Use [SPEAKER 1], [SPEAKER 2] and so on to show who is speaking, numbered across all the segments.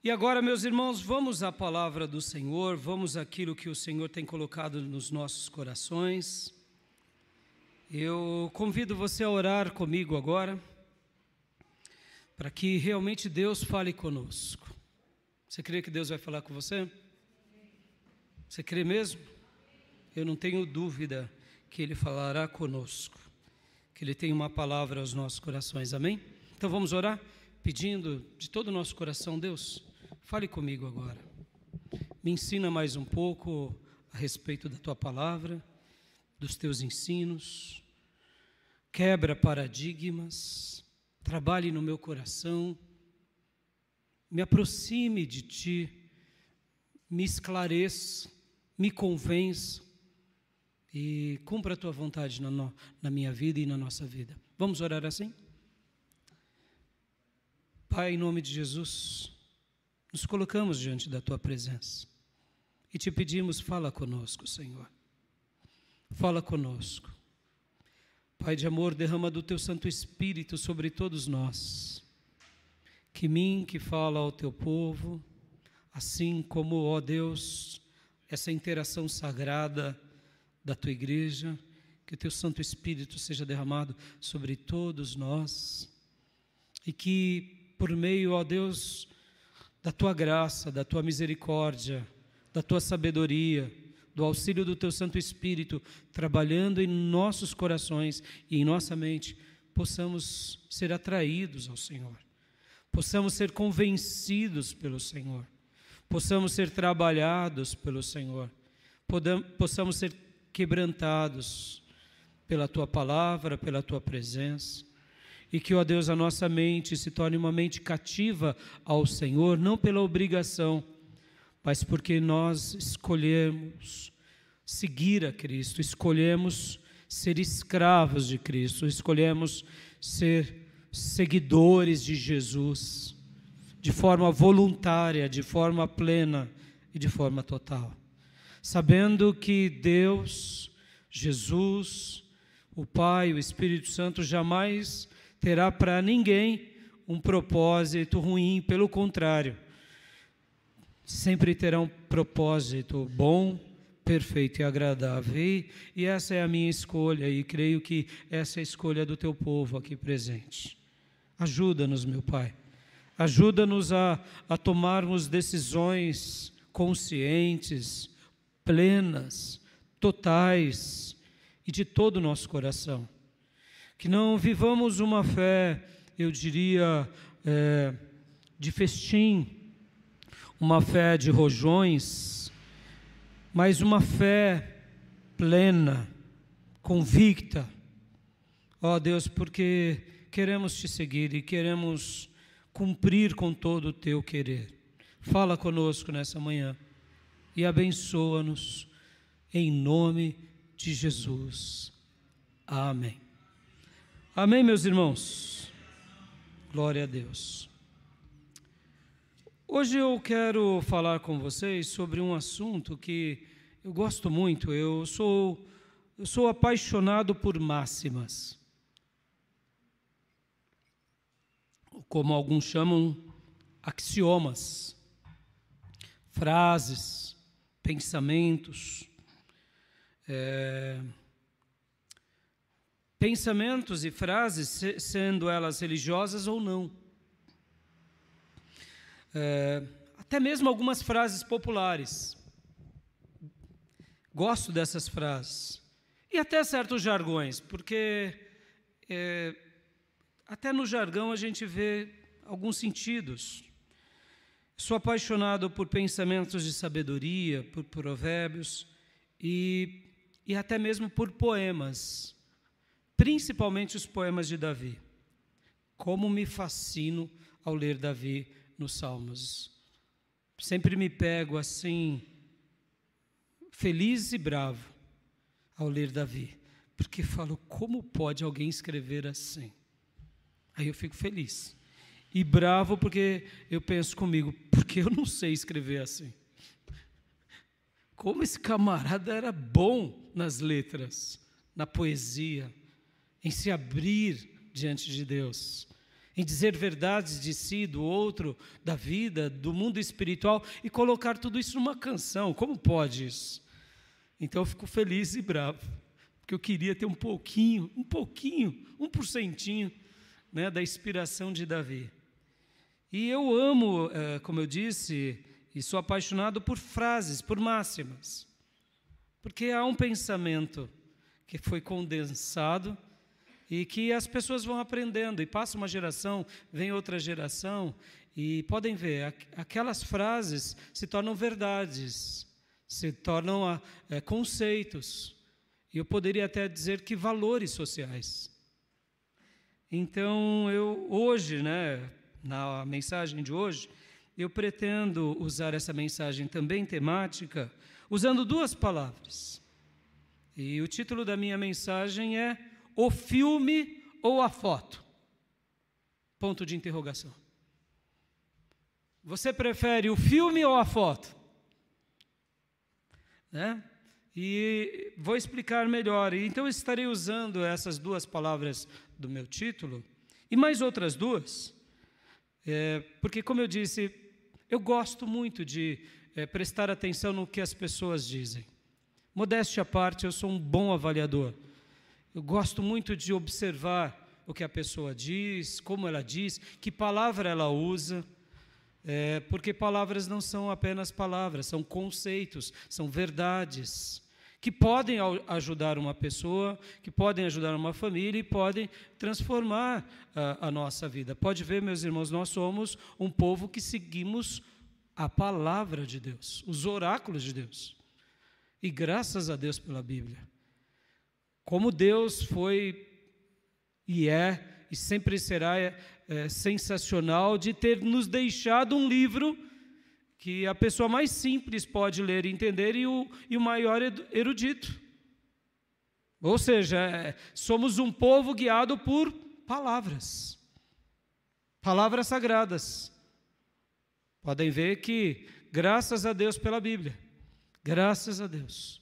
[SPEAKER 1] E agora, meus irmãos, vamos à palavra do Senhor, vamos àquilo que o Senhor tem colocado nos nossos corações. Eu convido você a orar comigo agora, para que realmente Deus fale conosco. Você crê que Deus vai falar com você? Você crê mesmo? Eu não tenho dúvida que Ele falará conosco, que Ele tem uma palavra aos nossos corações, amém? Então vamos orar, pedindo de todo o nosso coração, Deus, fale comigo agora, me ensina mais um pouco a respeito da Tua palavra, dos Teus ensinos, quebra paradigmas, trabalhe no meu coração, me aproxime de Ti, me esclareça, me convença e cumpra a Tua vontade na minha vida e na nossa vida. Vamos orar assim? Pai, em nome de Jesus, nos colocamos diante da Tua presença e Te pedimos, fala conosco, Senhor. Fala conosco. Pai de amor, derrama do Teu Santo Espírito sobre todos nós. Que mim que fala ao Teu povo, assim como, ó Deus, essa interação sagrada da Tua igreja, que o Teu Santo Espírito seja derramado sobre todos nós e que por meio, ó Deus, da Tua graça, da Tua misericórdia, da Tua sabedoria, do auxílio do Teu Santo Espírito, trabalhando em nossos corações e em nossa mente, possamos ser atraídos ao Senhor, possamos ser convencidos pelo Senhor, possamos ser trabalhados pelo Senhor, possamos ser quebrantados pela Tua palavra, pela Tua presença, e que, ó Deus, a nossa mente se torne uma mente cativa ao Senhor, não pela obrigação, mas porque nós escolhemos seguir a Cristo, escolhemos ser escravos de Cristo, escolhemos ser seguidores de Jesus, de forma voluntária, de forma plena e de forma total. Sabendo que Deus, Jesus, o Pai, o Espírito Santo jamais terá para ninguém um propósito ruim, pelo contrário, sempre terá um propósito bom, perfeito e agradável. E essa é a minha escolha, e creio que essa é a escolha do Teu povo aqui presente. Ajuda-nos, meu Pai, ajuda-nos a tomarmos decisões conscientes, plenas, totais e de todo o nosso coração. Que não vivamos uma fé, eu diria, de festim, uma fé de rojões, mas uma fé plena, convicta. Ó Deus, porque queremos Te seguir e queremos cumprir com todo o Teu querer. Fala conosco nessa manhã e abençoa-nos em nome de Jesus. Amém. Amém, meus irmãos? Glória a Deus. Hoje eu quero falar com vocês sobre um assunto que eu gosto muito. Eu sou apaixonado por máximas, como alguns chamam, axiomas, frases, pensamentos, pensamentos e frases, sendo elas religiosas ou não. Até mesmo algumas frases populares. Gosto dessas frases. E até certos jargões, porque até no jargão a gente vê alguns sentidos. Sou apaixonado por pensamentos de sabedoria, por provérbios e até mesmo por poemas, principalmente os poemas de Davi. Como me fascino ao ler Davi nos Salmos. Sempre me pego assim, feliz e bravo ao ler Davi, porque falo, como pode alguém escrever assim? Aí eu fico feliz. E bravo porque eu penso comigo, porque eu não sei escrever assim. Como esse camarada era bom nas letras, na poesia, em se abrir diante de Deus. em dizer verdades de si, do outro, da vida, do mundo espiritual, e colocar tudo isso numa canção. Como pode isso? Então eu fico feliz e bravo, porque eu queria ter um pouquinho, 1%, né, da inspiração de Davi. E eu amo, como eu disse, e sou apaixonado por frases, por máximas, porque há um pensamento que foi condensado e que as pessoas vão aprendendo, e passa uma geração, vem outra geração, e podem ver, aquelas frases se tornam verdades, se tornam conceitos, e eu poderia até dizer que valores sociais. Então, eu hoje, né, na mensagem de hoje, eu pretendo usar essa mensagem também temática, usando 2 palavras. E o título da minha mensagem é O Filme ou a Foto? Ponto de interrogação. Você prefere o filme ou a foto? Né? E vou explicar melhor. Então, eu estarei usando essas 2 palavras do meu título, e mais outras 2, porque, como eu disse, eu gosto muito de prestar atenção no que as pessoas dizem. Modéstia à parte, eu sou um bom avaliador. Eu gosto muito de observar o que a pessoa diz, como ela diz, que palavra ela usa, porque palavras não são apenas palavras, são conceitos, são verdades, que podem ajudar uma pessoa, que podem ajudar uma família e podem transformar a nossa vida. Pode ver, meus irmãos, nós somos um povo que seguimos a palavra de Deus, os oráculos de Deus. E graças a Deus pela Bíblia. Como Deus foi e é e sempre será sensacional de ter nos deixado um livro que a pessoa mais simples pode ler e entender e o maior erudito. Ou seja, somos um povo guiado por palavras sagradas. Podem ver que, graças a Deus pela Bíblia, graças a Deus,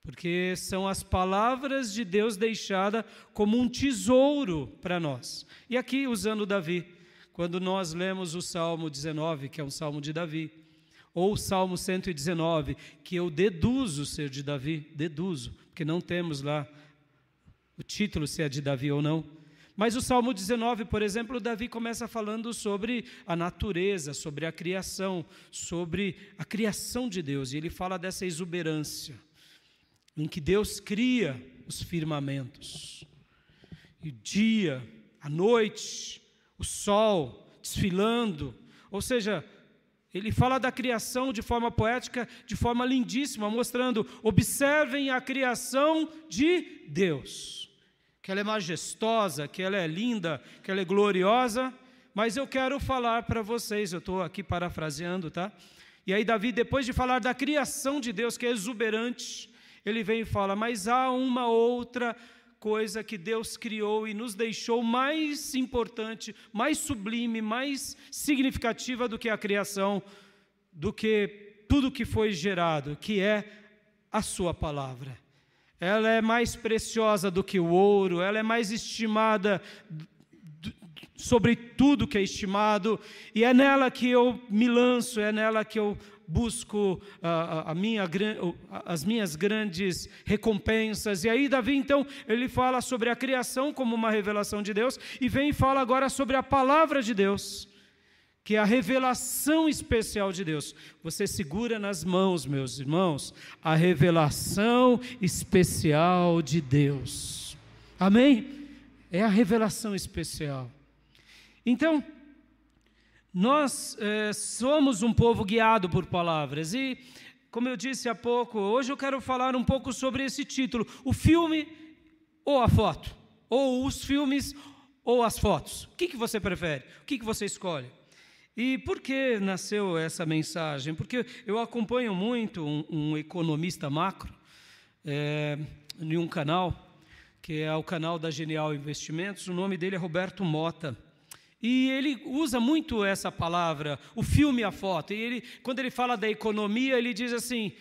[SPEAKER 1] porque são as palavras de Deus deixadas como um tesouro para nós. E aqui, usando Davi, quando nós lemos o Salmo 19, que é um salmo de Davi, ou o Salmo 119, que eu deduzo ser de Davi, porque não temos lá o título se é de Davi ou não. Mas o Salmo 19, por exemplo, Davi começa falando sobre a natureza, sobre a criação de Deus, e ele fala dessa exuberância, em que Deus cria os firmamentos, e o dia, a noite, o sol desfilando, ou seja, ele fala da criação de forma poética, de forma lindíssima, mostrando, observem a criação de Deus, que ela é majestosa, que ela é linda, que ela é gloriosa, mas eu quero falar para vocês, eu estou aqui parafraseando, tá? E aí Davi, depois de falar da criação de Deus, que é exuberante, ele vem e fala, mas há uma outra coisa que Deus criou e nos deixou mais importante, mais sublime, mais significativa do que a criação, do que tudo que foi gerado, que é a sua palavra. Ela é mais preciosa do que o ouro, ela é mais estimada sobre tudo que é estimado, e é nela que eu me lanço, é nela que eu busco as minhas grandes recompensas. E aí Davi, então, ele fala sobre a criação como uma revelação de Deus, e vem e fala agora sobre a palavra de Deus, que é a revelação especial de Deus. Você segura nas mãos, meus irmãos, a revelação especial de Deus. Amém? É a revelação especial. Então, nós somos um povo guiado por palavras, e, como eu disse há pouco, hoje eu quero falar um pouco sobre esse título, o filme ou a foto, ou os filmes ou as fotos. O que você prefere? O que você escolhe? E por que nasceu essa mensagem? Porque eu acompanho muito um economista macro em um canal, que é o canal da Genial Investimentos, o nome dele é Roberto Mota. E ele usa muito essa palavra, o filme e a foto. E quando ele fala da economia, ele diz assim,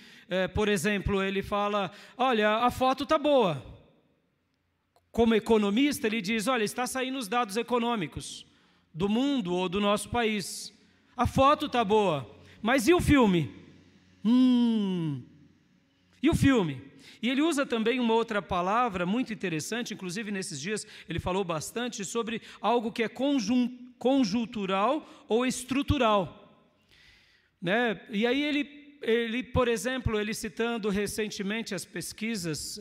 [SPEAKER 1] por exemplo, ele fala, olha, a foto está boa. Como economista, ele diz, olha, está saindo os dados econômicos. do mundo ou do nosso país. A foto está boa, mas e o filme? E o filme? E ele usa também uma outra palavra muito interessante, inclusive nesses dias ele falou bastante sobre algo que é conjuntural ou estrutural. Né? E aí ele, por exemplo, ele citando recentemente as pesquisas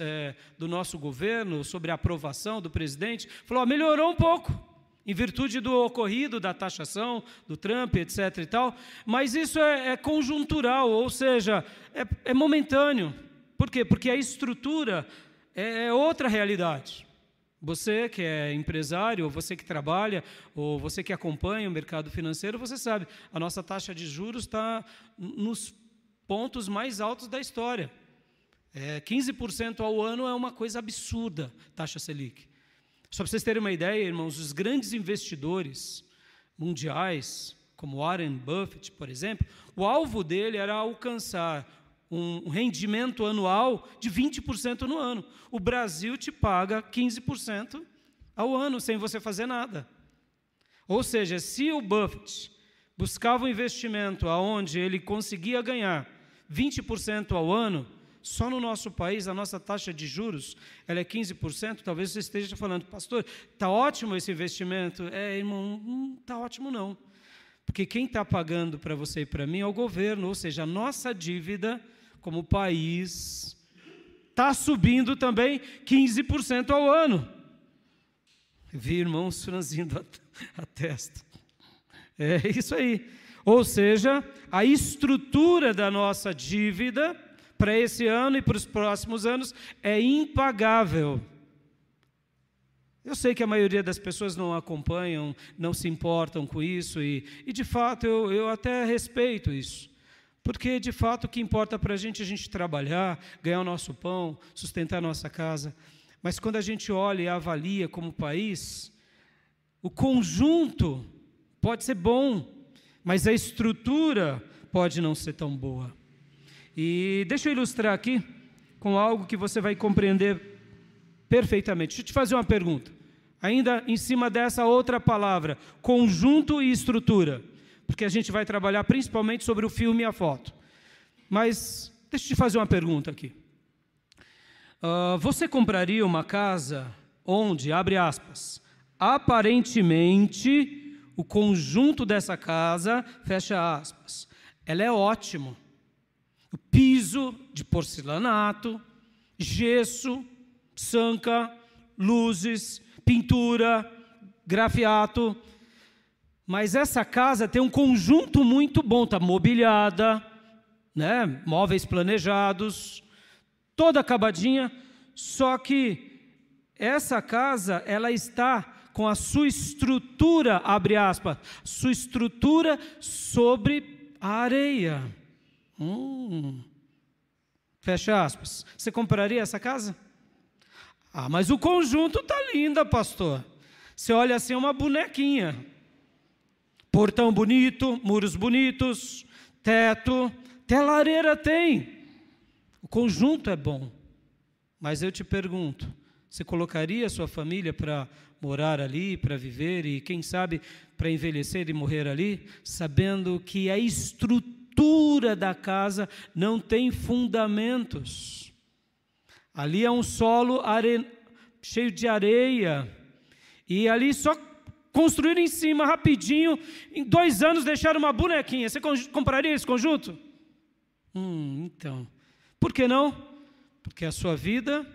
[SPEAKER 1] do nosso governo sobre a aprovação do presidente, falou, melhorou um pouco, em virtude do ocorrido, da taxação, do Trump, etc. e tal, mas isso é conjuntural, ou seja, é momentâneo. Por quê? Porque a estrutura é outra realidade. Você que é empresário, ou você que trabalha, ou você que acompanha o mercado financeiro, você sabe, a nossa taxa de juros está nos pontos mais altos da história. 15% ao ano é uma coisa absurda, taxa Selic. Só para vocês terem uma ideia, irmãos, os grandes investidores mundiais, como Warren Buffett, por exemplo, o alvo dele era alcançar um rendimento anual de 20% no ano. O Brasil te paga 15% ao ano, sem você fazer nada. Ou seja, se o Buffett buscava um investimento onde ele conseguia ganhar 20% ao ano, só no nosso país, a nossa taxa de juros, ela é 15%, talvez você esteja falando, pastor, está ótimo esse investimento. Irmão, não está ótimo não. Porque quem está pagando para você e para mim é o governo, ou seja, a nossa dívida como país está subindo também 15% ao ano. Vi irmãos franzindo a testa. É isso aí. Ou seja, a estrutura da nossa dívida para esse ano e para os próximos anos é impagável. Eu sei que a maioria das pessoas não acompanham, não se importam com isso, e de fato eu até respeito isso, porque de fato o que importa para a gente trabalhar, ganhar o nosso pão, sustentar a nossa casa, mas quando a gente olha e avalia como país, o conjunto pode ser bom, mas a estrutura pode não ser tão boa. E deixa eu ilustrar aqui com algo que você vai compreender perfeitamente. Deixa eu te fazer uma pergunta, ainda em cima dessa outra palavra, conjunto e estrutura, porque a gente vai trabalhar principalmente sobre o filme e a foto. Mas deixa eu te fazer uma pergunta aqui. Você compraria uma casa onde, abre aspas, aparentemente o conjunto dessa casa, fecha aspas, ela é ótimo. O piso de porcelanato, gesso, sanca, luzes, pintura, grafiato. Mas essa casa tem um conjunto muito bom, está mobiliada, né? Móveis planejados, toda acabadinha, só que essa casa, ela está com a sua estrutura, abre aspas, sua estrutura sobre a areia. Fecha aspas. Você compraria essa casa? Mas o conjunto está lindo, pastor. Você olha assim, é uma bonequinha. Portão bonito, muros bonitos, teto, até lareira tem. O conjunto é bom. Mas eu te pergunto, você colocaria a sua família para morar ali, para viver e, quem sabe, para envelhecer e morrer ali, sabendo que a estrutura da casa não tem fundamentos? Ali é um solo cheio de areia, e ali só construíram em cima rapidinho, em 2 anos deixaram uma bonequinha. Você compraria esse conjunto? Então, por que não? Porque a sua vida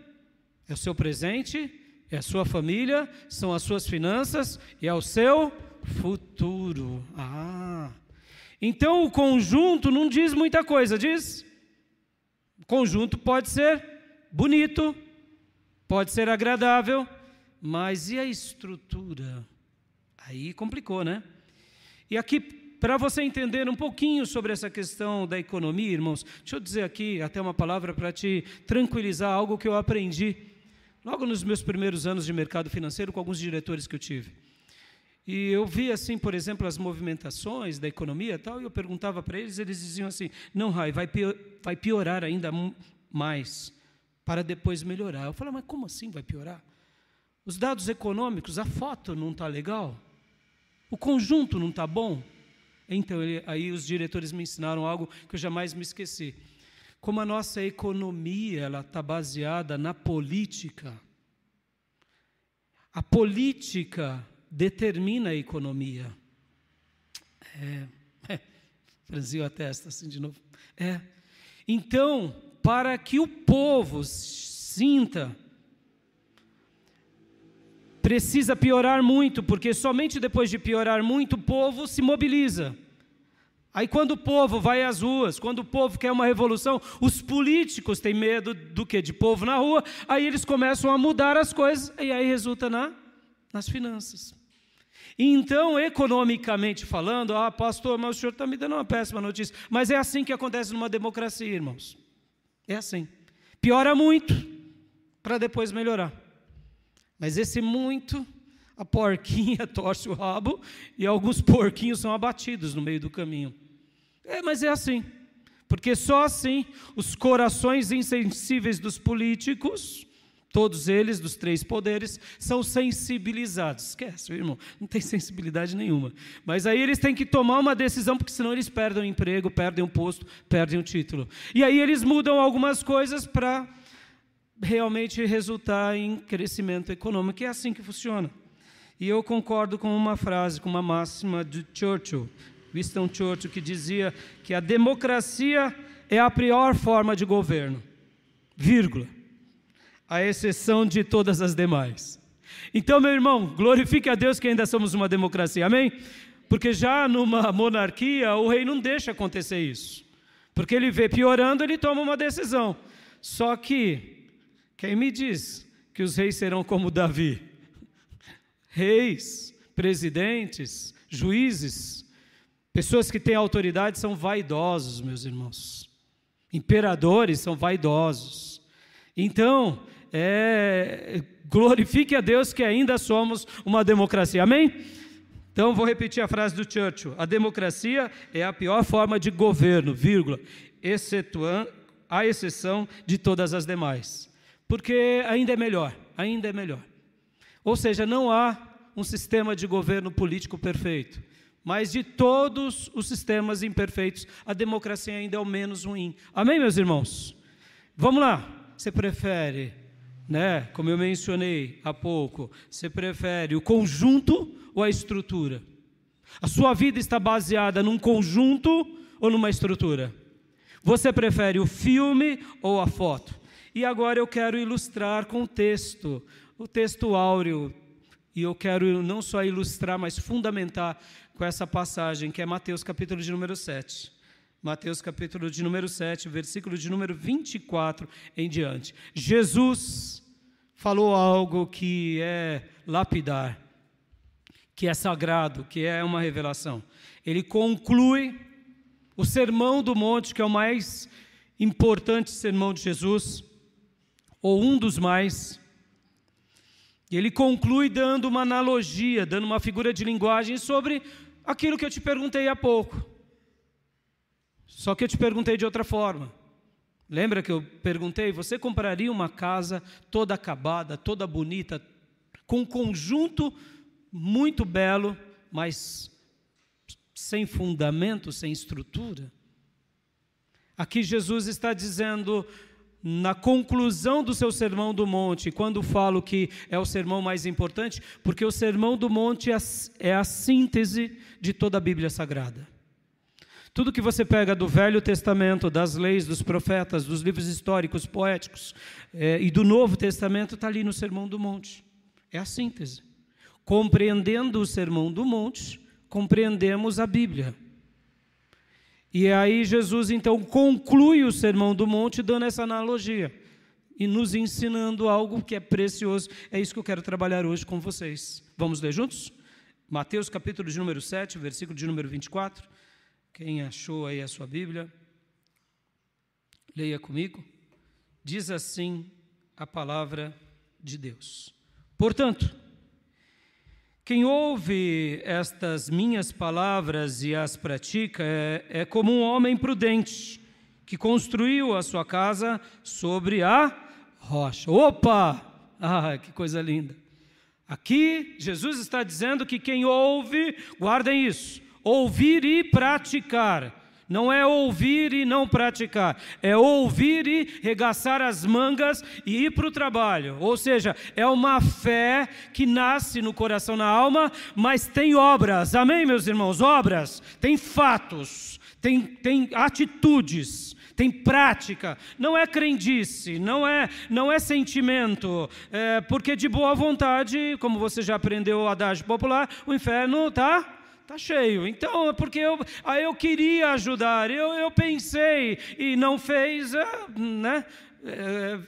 [SPEAKER 1] é o seu presente, é a sua família, são as suas finanças e é o seu futuro. Então o conjunto não diz muita coisa, diz? O conjunto pode ser bonito, pode ser agradável, mas e a estrutura? Aí complicou, né? E aqui, para você entender um pouquinho sobre essa questão da economia, irmãos, deixa eu dizer aqui até uma palavra para te tranquilizar, algo que eu aprendi logo nos meus primeiros anos de mercado financeiro com alguns diretores que eu tive. E eu vi assim, por exemplo, as movimentações da economia e tal, e eu perguntava para eles, eles diziam assim, não, Rai, vai piorar ainda mais, para depois melhorar. Eu falei, mas como assim vai piorar? Os dados econômicos, a foto não está legal? O conjunto não está bom? Então, aí os diretores me ensinaram algo que eu jamais me esqueci. Como a nossa economia ela está baseada na política, a política determina a economia. Franziu a testa assim de novo. Então, para que o povo sinta, precisa piorar muito, porque somente depois de piorar muito, o povo se mobiliza. Aí quando o povo vai às ruas, quando o povo quer uma revolução, os políticos têm medo do quê? De povo na rua, aí eles começam a mudar as coisas, e aí resulta nas finanças. Então, economicamente falando, pastor, mas o senhor está me dando uma péssima notícia, mas é assim que acontece numa democracia, irmãos. É assim. Piora muito, para depois melhorar. Mas esse muito, a porquinha torce o rabo e alguns porquinhos são abatidos no meio do caminho. Mas é assim, porque só assim os corações insensíveis dos políticos, todos eles, dos três poderes, são sensibilizados. Esquece, irmão, não tem sensibilidade nenhuma. Mas aí eles têm que tomar uma decisão, porque senão eles perdem o emprego, perdem o posto, perdem o título. E aí eles mudam algumas coisas para realmente resultar em crescimento econômico. É assim que funciona. E eu concordo com uma frase, com uma máxima de Churchill, Winston Churchill, que dizia que a democracia é a pior forma de governo, vírgula, à exceção de todas as demais. Então, meu irmão, glorifique a Deus que ainda somos uma democracia, amém? Porque já numa monarquia, o rei não deixa acontecer isso. Porque ele vê piorando, ele toma uma decisão. Só que, quem me diz que os reis serão como Davi? Reis, presidentes, juízes, pessoas que têm autoridade são vaidosos, meus irmãos. Imperadores são vaidosos. Então, glorifique a Deus que ainda somos uma democracia, amém? Então, vou repetir a frase do Churchill. A democracia é a pior forma de governo, vírgula, à exceção de todas as demais. Porque ainda é melhor, ainda é melhor. Ou seja, não há um sistema de governo político perfeito, mas de todos os sistemas imperfeitos, a democracia ainda é o menos ruim. Amém, meus irmãos? Vamos lá. Você prefere, como eu mencionei há pouco, você prefere o conjunto ou a estrutura? A sua vida está baseada num conjunto ou numa estrutura? Você prefere o filme ou a foto? E agora eu quero ilustrar com o texto áureo, e eu quero não só ilustrar, mas fundamentar com essa passagem, que é Mateus capítulo de número 7. Mateus capítulo de número 7, versículo de número 24 em diante. Jesus falou algo que é lapidar, que é sagrado, que é uma revelação. Ele conclui o Sermão do Monte, que é o mais importante sermão de Jesus, ou um dos mais. E ele conclui dando uma analogia, dando uma figura de linguagem sobre aquilo que eu te perguntei há pouco. Só que eu te perguntei de outra forma. Lembra que eu perguntei, você compraria uma casa toda acabada, toda bonita, com um conjunto muito belo, mas sem fundamento, sem estrutura? Aqui Jesus está dizendo, na conclusão do seu Sermão do Monte, quando falo que é o sermão mais importante, porque o Sermão do Monte é a síntese de toda a Bíblia Sagrada. Tudo que você pega do Velho Testamento, das leis, dos profetas, dos livros históricos, poéticos e do Novo Testamento está ali no Sermão do Monte. É a síntese. Compreendendo o Sermão do Monte, compreendemos a Bíblia. E aí Jesus então conclui o Sermão do Monte dando essa analogia e nos ensinando algo que é precioso. É isso que eu quero trabalhar hoje com vocês. Vamos ler juntos? Mateus capítulo de número 7, versículo de número 24. Quem achou aí a sua Bíblia, leia comigo. Diz assim a palavra de Deus. Portanto, quem ouve estas minhas palavras e as pratica é como um homem prudente que construiu a sua casa sobre a rocha. Opa! Ah, que coisa linda! Aqui, Jesus está dizendo que quem ouve, guardem isso, ouvir e praticar. Não é ouvir e não praticar, é ouvir e regaçar as mangas e ir para o trabalho. Ou seja, é uma fé que nasce no coração, na alma, mas tem obras. Amém, meus irmãos? Obras, tem fatos, tem atitudes, tem prática. Não é crendice, não é sentimento, porque de boa vontade, como você já aprendeu o adágio popular, o inferno está cheio. Então, porque eu queria ajudar, eu pensei e não fez,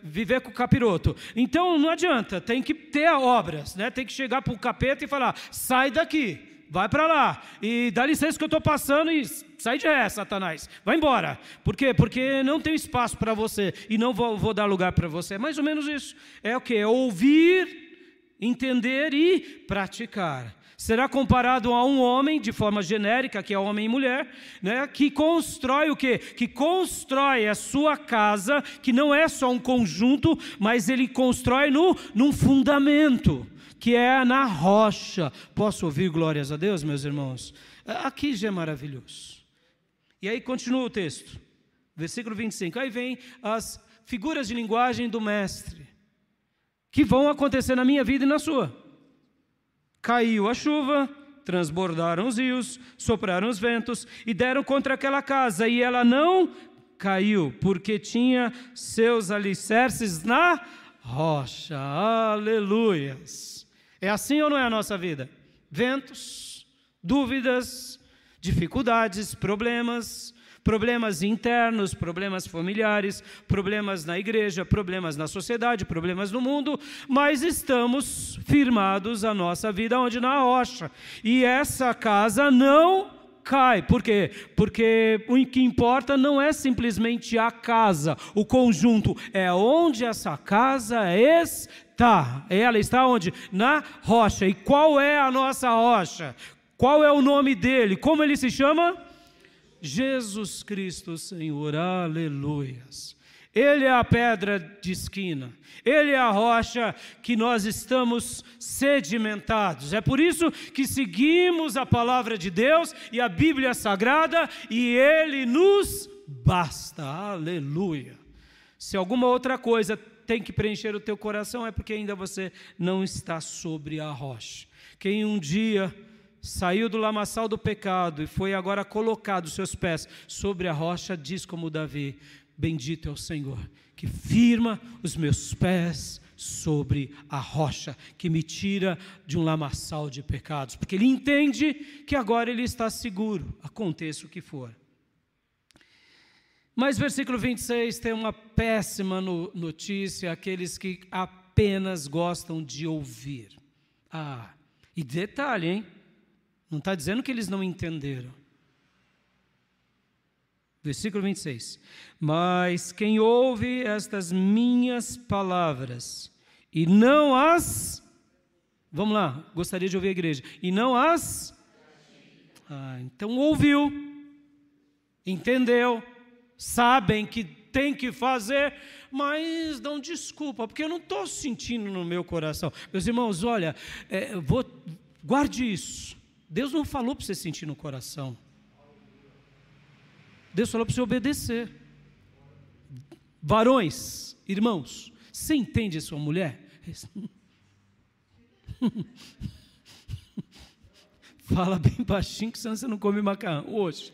[SPEAKER 1] viver com o capiroto. Então, não adianta, tem que ter obras, né? Tem que chegar para o capeta e falar, sai daqui, vai para lá, e dá licença que eu estou passando e sai de ré, Satanás, vai embora. Por quê? Porque não tem espaço para você e não vou dar lugar para você. É mais ou menos isso. É o quê? É ouvir, entender e praticar. Será comparado a um homem, de forma genérica, que é homem e mulher, né, que constrói o quê? Que constrói a sua casa, que não é só um conjunto, mas ele constrói num fundamento, que é na rocha. Posso ouvir glórias a Deus, meus irmãos? Aqui já é maravilhoso. E aí continua o texto, versículo 25. Aí vem as figuras de linguagem do mestre, que vão acontecer na minha vida e na sua. Caiu a chuva, transbordaram os rios, sopraram os ventos e deram contra aquela casa, e ela não caiu, porque tinha seus alicerces na rocha. Aleluias! É assim ou não é a nossa vida? Ventos, dúvidas, dificuldades, problemas internos, problemas familiares, problemas na igreja, problemas na sociedade, problemas no mundo, mas estamos firmados a nossa vida onde? Na rocha. E essa casa não cai. Por quê? Porque o que importa não é simplesmente a casa, o conjunto, é onde essa casa está. Ela está onde? Na rocha. E qual é a nossa rocha? Qual é o nome dele? Como ele se chama? Jesus Cristo, Senhor, aleluias. Ele é a pedra de esquina, Ele é a rocha que nós estamos sedimentados. É por isso que seguimos a palavra de Deus e a Bíblia Sagrada, e Ele nos basta, aleluia. Se alguma outra coisa tem que preencher o teu coração, é porque ainda você não está sobre a rocha. Quem um dia saiu do lamaçal do pecado e foi agora colocado seus pés sobre a rocha, diz como Davi: bendito é o Senhor, que firma os meus pés sobre a rocha, que me tira de um lamaçal de pecados, porque ele entende que agora ele está seguro, aconteça o que for. Mas versículo 26 tem uma péssima notícia, aqueles que apenas gostam de ouvir. E detalhe, hein? Não está dizendo que eles não entenderam. Versículo 26. Mas quem ouve estas minhas palavras e não as... Vamos lá, gostaria de ouvir a igreja. E não as... então ouviu, entendeu, sabem que tem que fazer, mas dão desculpa, porque eu não estou sentindo no meu coração. Meus irmãos, olha, guarde isso. Deus não falou para você sentir no coração. Deus falou para você obedecer. Varões, irmãos, você entende a sua mulher? Fala bem baixinho, que senão você não come macarrão hoje.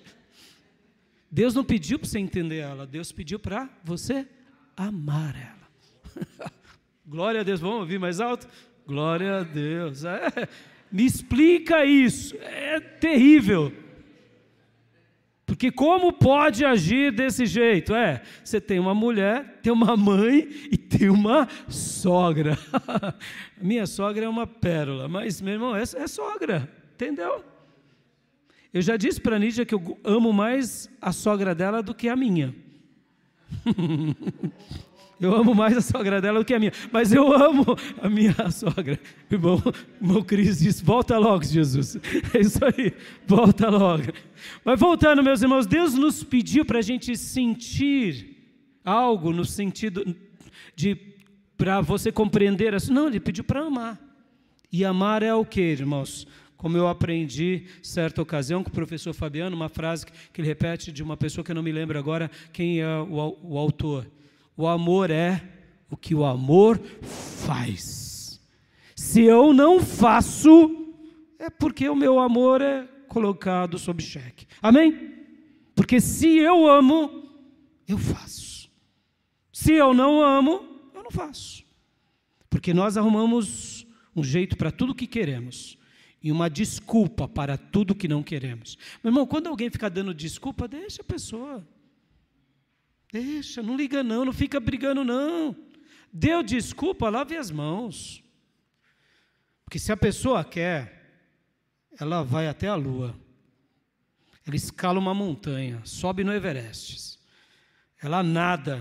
[SPEAKER 1] Deus não pediu para você entender ela, Deus pediu para você amar ela. Glória a Deus, vamos ouvir mais alto? Glória a Deus. Me explica isso, é terrível. Porque como pode agir desse jeito? Você tem uma mulher, tem uma mãe e tem uma sogra. Minha sogra é uma pérola, mas meu irmão, essa é sogra, entendeu? Eu já disse para a Nídia que eu amo mais a sogra dela do que a minha. Eu amo mais a sogra dela do que a minha, mas eu amo a minha sogra. Irmão Cris disse: volta logo, Jesus. É isso aí, volta logo. Mas voltando, meus irmãos, Deus nos pediu para a gente sentir algo no sentido de, para você compreender assim. Não, Ele pediu para amar. E amar é o quê, irmãos? Como eu aprendi certa ocasião com o professor Fabiano, uma frase que ele repete de uma pessoa que eu não me lembro agora quem é o autor. O amor é o que o amor faz. Se eu não faço, é porque o meu amor é colocado sob cheque. Amém? Porque se eu amo, eu faço. Se eu não amo, eu não faço. Porque nós arrumamos um jeito para tudo que queremos e uma desculpa para tudo que não queremos. Meu irmão, quando alguém fica dando desculpa, deixa a pessoa. Deixa, não liga não fica brigando não. Deu desculpa, lave as mãos. Porque se a pessoa quer, ela vai até a lua. Ela escala uma montanha, sobe no Everest. Ela nada.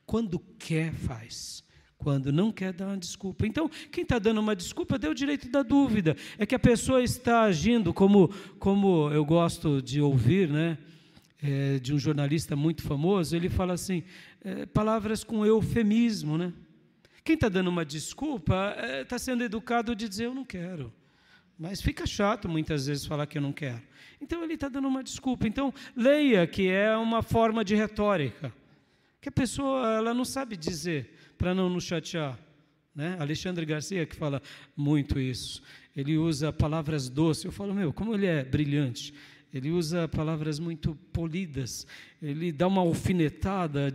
[SPEAKER 1] Quando quer, faz. Quando não quer, dá uma desculpa. Então, quem está dando uma desculpa, deu o direito da dúvida. É que a pessoa está agindo como eu gosto de ouvir, né? De um jornalista muito famoso, ele fala assim, palavras com eufemismo, né? Quem está dando uma desculpa, está sendo educado de dizer, eu não quero. Mas fica chato, muitas vezes, falar que eu não quero. Então, ele está dando uma desculpa. Então, leia que é uma forma de retórica. Que a pessoa ela não sabe dizer, para não nos chatear. Né? Alexandre Garcia, que fala muito isso. Ele usa palavras doces. Eu falo, como ele é brilhante. Ele usa palavras muito polidas. Ele dá uma alfinetada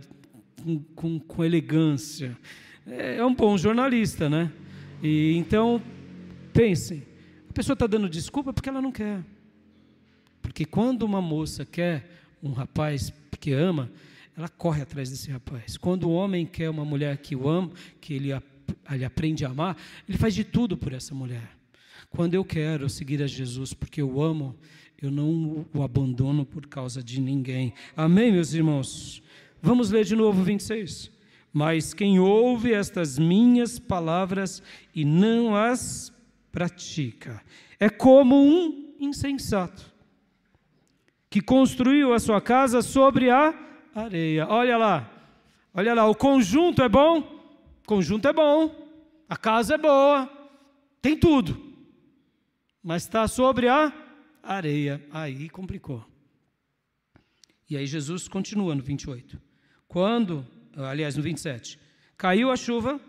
[SPEAKER 1] com elegância. É um bom jornalista, né? E então, pensem. A pessoa está dando desculpa porque ela não quer. Porque quando uma moça quer um rapaz que ama, ela corre atrás desse rapaz. Quando o homem quer uma mulher que o ama, que ele aprende a amar, ele faz de tudo por essa mulher. Quando eu quero seguir a Jesus porque eu amo, eu não o abandono por causa de ninguém. Amém, meus irmãos? Vamos ler de novo 26. Mas quem ouve estas minhas palavras e não as pratica, é como um insensato, que construiu a sua casa sobre a areia. Olha lá, o conjunto é bom? O conjunto é bom, a casa é boa, tem tudo, mas está sobre a areia. Aí complicou. E aí Jesus continua no 28. No 27. Caiu a chuva,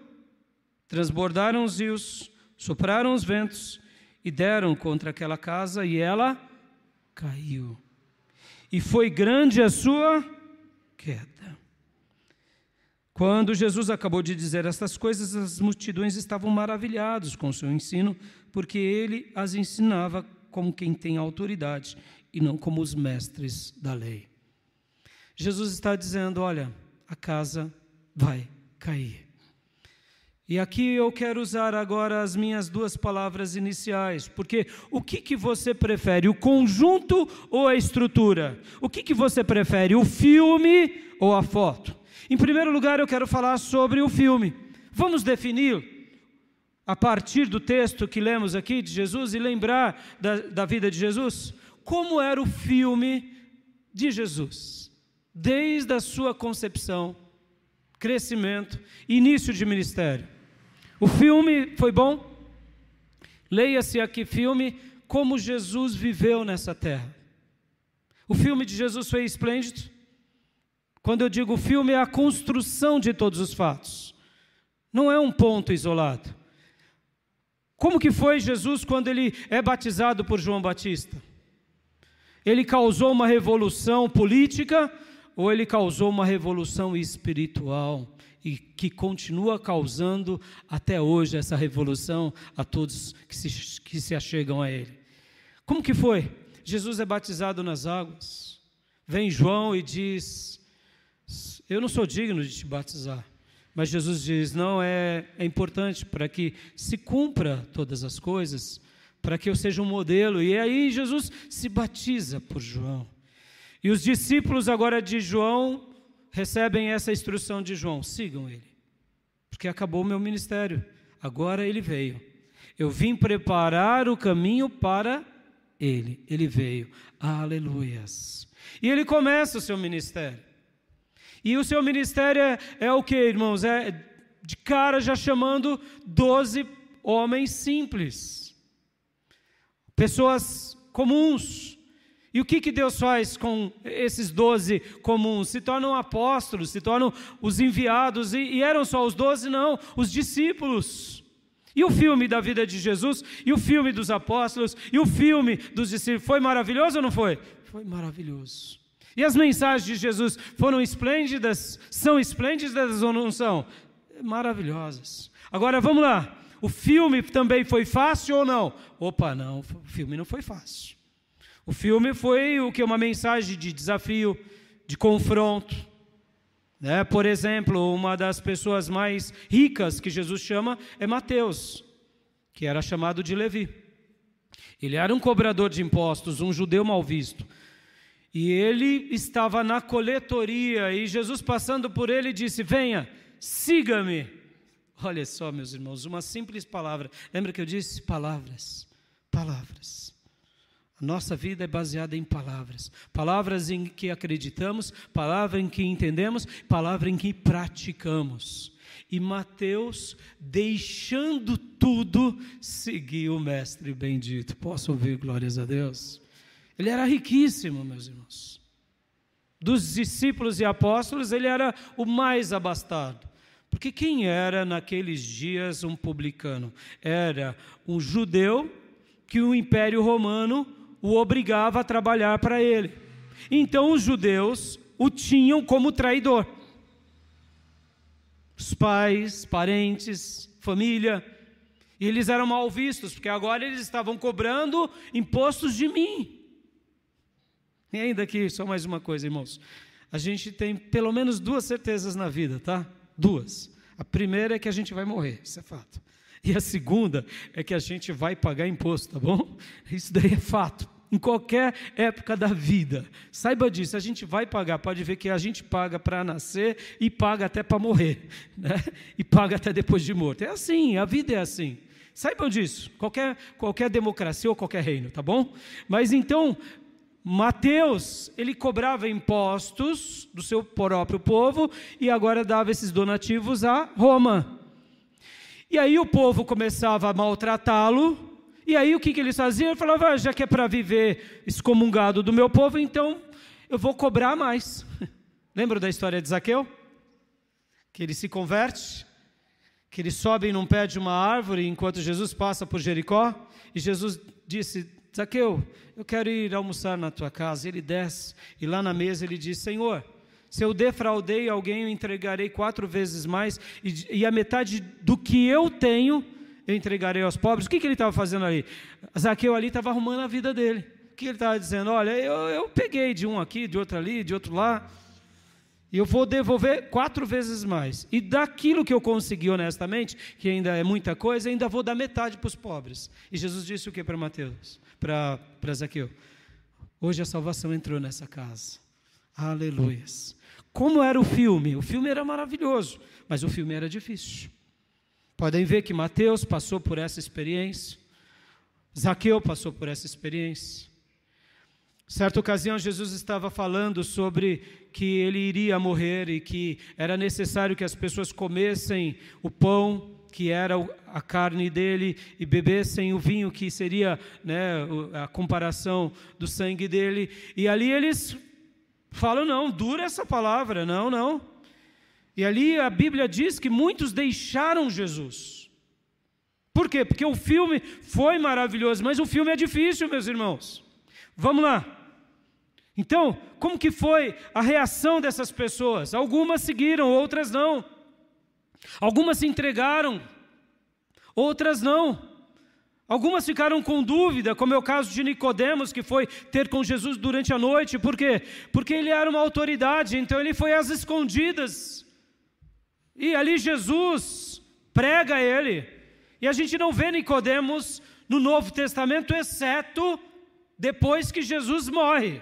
[SPEAKER 1] transbordaram os rios, sopraram os ventos e deram contra aquela casa e ela caiu. E foi grande a sua queda. Quando Jesus acabou de dizer estas coisas, as multidões estavam maravilhados com o seu ensino, porque ele as ensinava como quem tem autoridade e não como os mestres da lei. Jesus está dizendo, olha, a casa vai cair. E aqui eu quero usar agora as minhas duas palavras iniciais, porque o que você prefere, o conjunto ou a estrutura? O que você prefere, o filme ou a foto? Em primeiro lugar, eu quero falar sobre o filme. Vamos definir, a partir do texto que lemos aqui de Jesus, e lembrar da vida de Jesus, como era o filme de Jesus, desde a sua concepção, crescimento, início de ministério. O filme foi bom? Leia-se aqui filme, como Jesus viveu nessa terra. O filme de Jesus foi esplêndido. Quando eu digo filme, é a construção de todos os fatos. Não é um ponto isolado. Como que foi Jesus quando ele é batizado por João Batista? Ele causou uma revolução política ou ele causou uma revolução espiritual? E que continua causando até hoje essa revolução a todos que se achegam a ele. Como que foi? Jesus é batizado nas águas. Vem João e diz, eu não sou digno de te batizar. Mas Jesus diz, não, é importante para que se cumpra todas as coisas, para que eu seja um modelo. E aí Jesus se batiza por João. E os discípulos agora de João recebem essa instrução de João, sigam ele, porque acabou o meu ministério, agora ele veio, eu vim preparar o caminho para ele veio, aleluias, e ele começa o seu ministério, e o seu ministério é o que, irmãos? É de cara já chamando 12 homens simples, pessoas comuns. E o que Deus faz com esses 12 comuns? Se tornam apóstolos, se tornam os enviados, e eram só os 12? Não, os discípulos. E o filme da vida de Jesus, e o filme dos apóstolos, e o filme dos discípulos, foi maravilhoso ou não foi? Foi maravilhoso. E as mensagens de Jesus foram esplêndidas? São esplêndidas ou não são? Maravilhosas. Agora vamos lá, o filme também foi fácil ou não? Opa, não, o filme não foi fácil. O filme foi o que? Uma mensagem de desafio, de confronto. Por exemplo, uma das pessoas mais ricas que Jesus chama é Mateus, que era chamado de Levi. Ele era um cobrador de impostos, um judeu mal visto. E ele estava na coletoria, e Jesus passando por ele disse: venha, siga-me. Olha só, meus irmãos, uma simples palavra. Lembra que eu disse? Palavras. Nossa vida é baseada em palavras. Palavras em que acreditamos, palavra em que entendemos, palavra em que praticamos. E Mateus, deixando tudo, seguiu o Mestre bendito. Posso ouvir glórias a Deus? Ele era riquíssimo, meus irmãos. Dos discípulos e apóstolos, ele era o mais abastado. Porque quem era naqueles dias um publicano? Era um judeu que o Império Romano o obrigava a trabalhar para ele. Então os judeus o tinham como traidor. Os pais, parentes, família, e eles eram mal vistos, porque agora eles estavam cobrando impostos de mim. E ainda aqui, só mais uma coisa, irmãos. A gente tem pelo menos 2 certezas na vida, tá? 2. A primeira é que a gente vai morrer, isso é fato. E a segunda é que a gente vai pagar imposto, tá bom? Isso daí é fato. Em qualquer época da vida, saiba disso, a gente vai pagar. Pode ver que a gente paga para nascer e paga até para morrer, né? E paga até depois de morto. É assim, a vida é assim. Saibam disso, qualquer democracia ou qualquer reino, tá bom? Mas então, Mateus, ele cobrava impostos do seu próprio povo e agora dava esses donativos a Roma. E aí o povo começava a maltratá-lo. E aí o que eles faziam? Ele falava: já que é para viver excomungado do meu povo, então eu vou cobrar mais. Lembra da história de Zaqueu? Que ele se converte, que ele sobe num pé de uma árvore enquanto Jesus passa por Jericó, e Jesus disse: Zaqueu, eu quero ir almoçar na tua casa. Ele desce, e lá na mesa ele diz: Senhor, se eu defraudei alguém, eu entregarei 4 vezes mais, e a metade do que eu tenho eu entregarei aos pobres. O que ele estava fazendo ali? Zaqueu ali estava arrumando a vida dele. O que ele estava dizendo? Olha, eu peguei de um aqui, de outro ali, de outro lá, e eu vou devolver 4 vezes mais. E daquilo que eu consegui honestamente, que ainda é muita coisa, ainda vou dar metade para os pobres. E Jesus disse o que para Mateus? Para Zaqueu? Hoje a salvação entrou nessa casa. Aleluias. Como era o filme? O filme era maravilhoso, mas o filme era difícil. Podem ver que Mateus passou por essa experiência, Zaqueu passou por essa experiência. Certa ocasião, Jesus estava falando sobre que ele iria morrer e que era necessário que as pessoas comessem o pão, que era a carne dele, e bebessem o vinho, que seria, né, a comparação do sangue dele. E ali eles falam: não, dura essa palavra, não. E ali a Bíblia diz que muitos deixaram Jesus. Por quê? Porque o filme foi maravilhoso, mas o filme é difícil, meus irmãos. Vamos lá. Então, como que foi a reação dessas pessoas? Algumas seguiram, outras não. Algumas se entregaram, outras não. Algumas ficaram com dúvida, como é o caso de Nicodemos, que foi ter com Jesus durante a noite. Por quê? Porque ele era uma autoridade, então ele foi às escondidas. E ali Jesus prega ele. E a gente não vê Nicodemos no Novo Testamento, exceto depois que Jesus morre.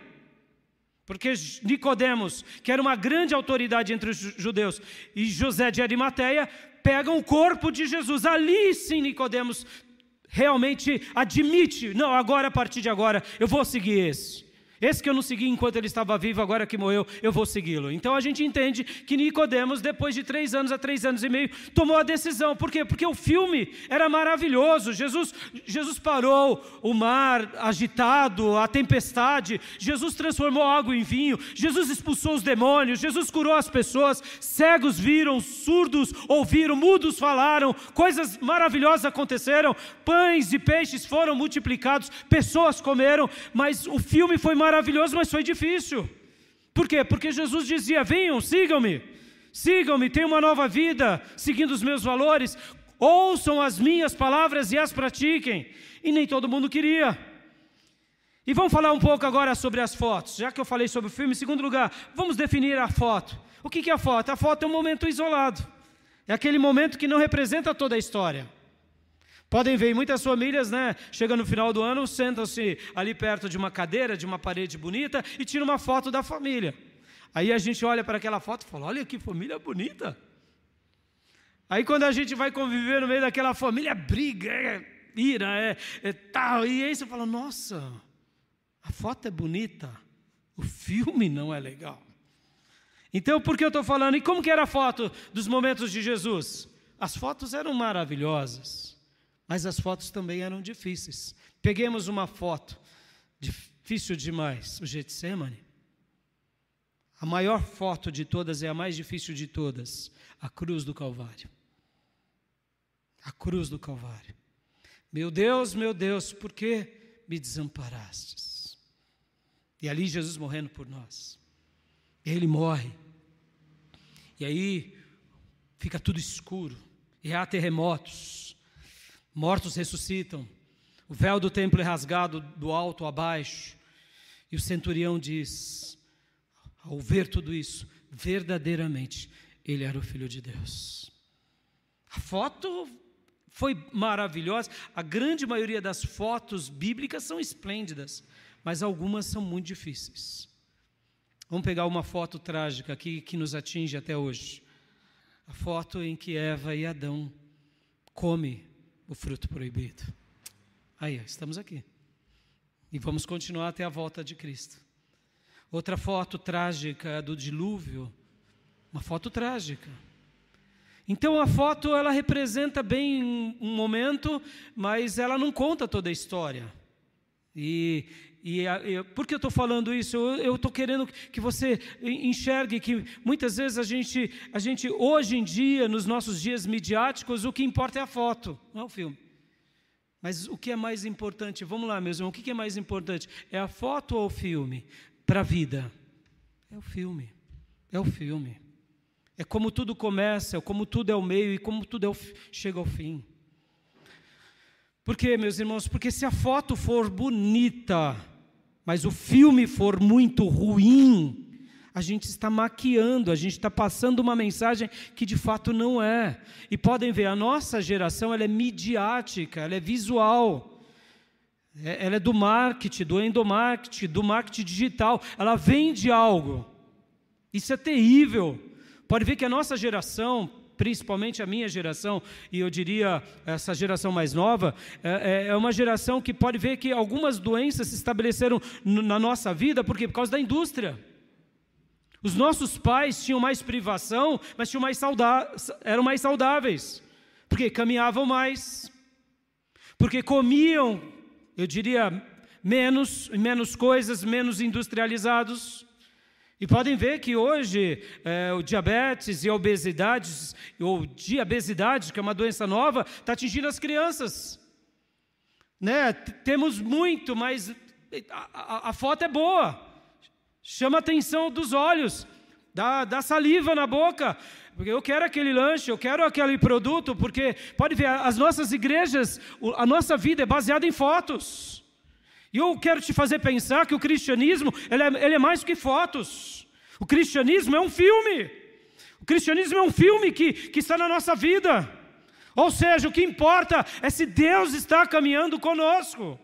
[SPEAKER 1] Porque Nicodemos, que era uma grande autoridade entre os judeus, e José de Arimateia, pegam o corpo de Jesus. Ali sim Nicodemos realmente admite: não, agora, a partir de agora, eu vou seguir esse. Esse que eu não segui enquanto ele estava vivo, agora que morreu, eu vou segui-lo. Então a gente entende que Nicodemos, depois de 3 anos a 3 anos e meio, tomou a decisão. Por quê? Porque o filme era maravilhoso. Jesus parou o mar agitado, a tempestade. Jesus transformou água em vinho. Jesus expulsou os demônios. Jesus curou as pessoas. Cegos viram, surdos ouviram, mudos falaram. Coisas maravilhosas aconteceram. Pães e peixes foram multiplicados. Pessoas comeram. Mas o filme foi maravilhoso, mas foi difícil. Por quê? Porque Jesus dizia: venham, sigam-me, tenham uma nova vida, seguindo os meus valores, ouçam as minhas palavras e as pratiquem. E nem todo mundo queria. E vamos falar um pouco agora sobre as fotos. Já que eu falei sobre o filme, em segundo lugar, vamos definir a foto. O que é a foto? A foto é um momento isolado. É aquele momento que não representa toda a história. Podem ver, muitas famílias, chegam no final do ano, sentam-se ali perto de uma cadeira, de uma parede bonita e tiram uma foto da família. Aí a gente olha para aquela foto e fala: olha que família bonita. Aí quando a gente vai conviver no meio daquela família, briga, ira, tal. E aí você fala: nossa, a foto é bonita, o filme não é legal. Então por que eu estou falando? E como que era a foto dos momentos de Jesus? As fotos eram maravilhosas. Mas as fotos também eram difíceis. Peguemos uma foto, difícil demais, o Getsemane. A maior foto de todas é a mais difícil de todas, a cruz do Calvário. A cruz do Calvário. Meu Deus, por que me desamparastes? E ali Jesus morrendo por nós. E ele morre. E aí fica tudo escuro. E há terremotos. Mortos ressuscitam, o véu do templo é rasgado do alto a baixo, e o centurião diz, ao ver tudo isso, verdadeiramente, ele era o Filho de Deus. A foto foi maravilhosa, a grande maioria das fotos bíblicas são esplêndidas, mas algumas são muito difíceis. Vamos pegar uma foto trágica aqui que nos atinge até hoje, a foto em que Eva e Adão comem o fruto proibido. Aí, estamos aqui. E vamos continuar até a volta de Cristo. Outra foto trágica do dilúvio. Uma foto trágica. Então a foto, ela representa bem um momento, mas ela não conta toda a história. Por que eu estou falando isso? Eu estou querendo que você enxergue que muitas vezes a gente hoje em dia, nos nossos dias midiáticos, o que importa é a foto, não é o filme. Mas o que é mais importante? Vamos lá, meus irmãos, o que é mais importante? É a foto ou o filme? Para a vida? É o filme. É o filme. É como tudo começa, é como tudo é o meio e como tudo chega ao fim. Por quê, meus irmãos? Porque se a foto for bonita, mas o filme for muito ruim, a gente está maquiando, a gente está passando uma mensagem que de fato não é. E podem ver, a nossa geração, ela é midiática, ela é visual. Ela é do marketing, do endomarketing, do marketing digital. Ela vende algo. Isso é terrível. Pode ver que a nossa geração, principalmente a minha geração, e eu diria essa geração mais nova, é uma geração que pode ver que algumas doenças se estabeleceram na nossa vida, por quê? Por causa da indústria. Os nossos pais tinham mais privação, mas eram mais saudáveis, porque caminhavam mais, porque comiam, eu diria, menos coisas, menos industrializados. E podem ver que hoje o diabetes e a obesidade, ou diabesidade, que é uma doença nova, está atingindo as crianças. Temos muito, mas a foto é boa. Chama a atenção dos olhos, dá saliva na boca, porque eu quero aquele lanche, eu quero aquele produto, porque, pode ver, as nossas igrejas, a nossa vida é baseada em fotos. E eu quero te fazer pensar que o cristianismo, ele é mais do que fotos. O cristianismo é um filme. O cristianismo é um filme que está na nossa vida. Ou seja, o que importa é se Deus está caminhando conosco.